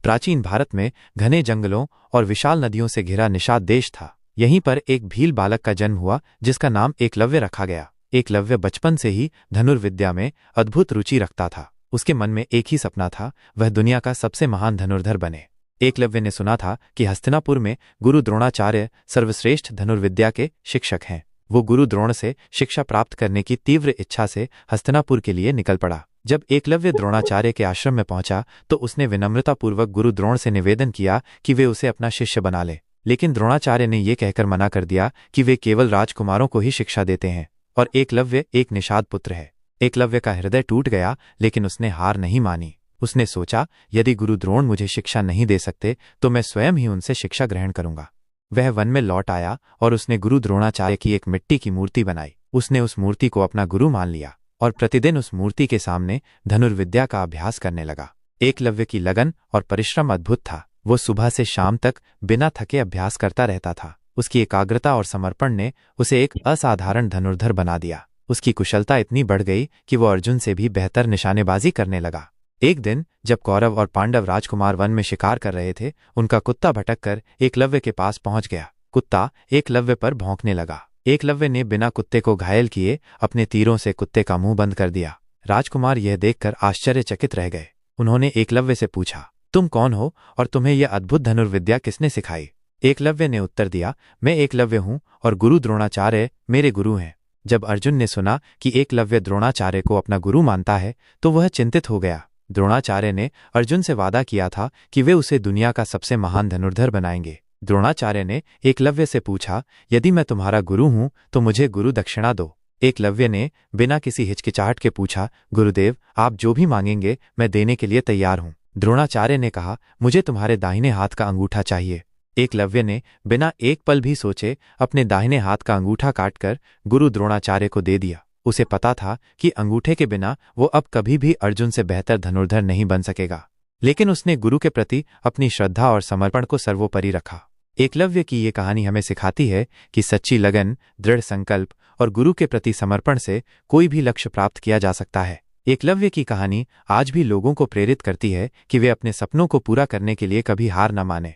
प्राचीन भारत में घने जंगलों और विशाल नदियों से घिरा निषाद देश था। यहीं पर एक भील बालक का जन्म हुआ जिसका नाम एकलव्य रखा गया। एकलव्य बचपन से ही धनुर्विद्या में अद्भुत रुचि रखता था। उसके मन में एक ही सपना था, वह दुनिया का सबसे महान धनुर्धर बने। एकलव्य ने सुना था कि हस्तिनापुर में गुरु द्रोणाचार्य सर्वश्रेष्ठ धनुर्विद्या के शिक्षक हैं। वो गुरु द्रोण से शिक्षा प्राप्त करने की तीव्र इच्छा से हस्तिनापुर के लिए निकल पड़ा। जब एकलव्य द्रोणाचार्य के आश्रम में पहुंचा तो उसने विनम्रतापूर्वक गुरु द्रोण से निवेदन किया कि वे उसे अपना शिष्य बना ले। लेकिन द्रोणाचार्य ने यह कहकर मना कर दिया कि वे केवल राजकुमारों को ही शिक्षा देते हैं और एकलव्य एक निषाद पुत्र है। एकलव्य का हृदय टूट गया, लेकिन उसने हार नहीं मानी। उसने सोचा, यदि गुरु द्रोण मुझे शिक्षा नहीं दे सकते तो मैं स्वयं ही उनसे शिक्षा ग्रहण करूंगा। वह वन में लौट आया और उसने गुरु द्रोणाचार्य की एक मिट्टी की मूर्ति बनाई। उसने उस मूर्ति को अपना गुरु मान लिया और प्रतिदिन उस मूर्ति के सामने धनुर्विद्या का अभ्यास करने लगा। एकलव्य की लगन और परिश्रम अद्भुत था। वो सुबह से शाम तक बिना थके अभ्यास करता रहता था। उसकी एकाग्रता और समर्पण ने उसे एक असाधारण धनुर्धर बना दिया। उसकी कुशलता इतनी बढ़ गई कि वो अर्जुन से भी बेहतर निशानेबाजी करने लगा। एक दिन जब कौरव और पांडव राजकुमार वन में शिकार कर रहे थे, उनका कुत्ता भटककर एकलव्य के पास पहुंच गया। कुत्ता एकलव्य पर भौंकने लगा। एकलव्य ने बिना कुत्ते को घायल किए अपने तीरों से कुत्ते का मुंह बंद कर दिया। राजकुमार यह देखकर आश्चर्यचकित रह गए। उन्होंने एकलव्य से पूछा, तुम कौन हो और तुम्हें यह अद्भुत धनुर्विद्या किसने सिखाई? एकलव्य ने उत्तर दिया, मैं एकलव्य हूं और गुरु द्रोणाचार्य मेरे गुरु हैं। जब अर्जुन ने सुना कि एकलव्य द्रोणाचार्य को अपना गुरु मानता है तो वह चिंतित हो गया। द्रोणाचार्य ने अर्जुन से वादा किया था कि वे उसे दुनिया का सबसे महान धनुर्धर बनाएंगे। द्रोणाचार्य ने एकलव्य से पूछा, यदि मैं तुम्हारा गुरु हूं तो मुझे गुरु दक्षिणा दो। एकलव्य ने बिना किसी हिचकिचाहट के पूछा, गुरुदेव आप जो भी मांगेंगे मैं देने के लिए तैयार हूं। द्रोणाचार्य ने कहा, मुझे तुम्हारे दाहिने हाथ का अंगूठा चाहिए। एकलव्य ने बिना एक पल भी सोचे अपने दाहिने हाथ का अंगूठा काटकर गुरु द्रोणाचार्य को दे दिया। उसे पता था कि अंगूठे के बिना वो अब कभी भी अर्जुन से बेहतर धनुर्धर नहीं बन सकेगा, लेकिन उसने गुरु के प्रति अपनी श्रद्धा और समर्पण को सर्वोपरि रखा। एकलव्य की ये कहानी हमें सिखाती है कि सच्ची लगन, दृढ़ संकल्प और गुरु के प्रति समर्पण से कोई भी लक्ष्य प्राप्त किया जा सकता है। एकलव्य की कहानी आज भी लोगों को प्रेरित करती है कि वे अपने सपनों को पूरा करने के लिए कभी हार न माने।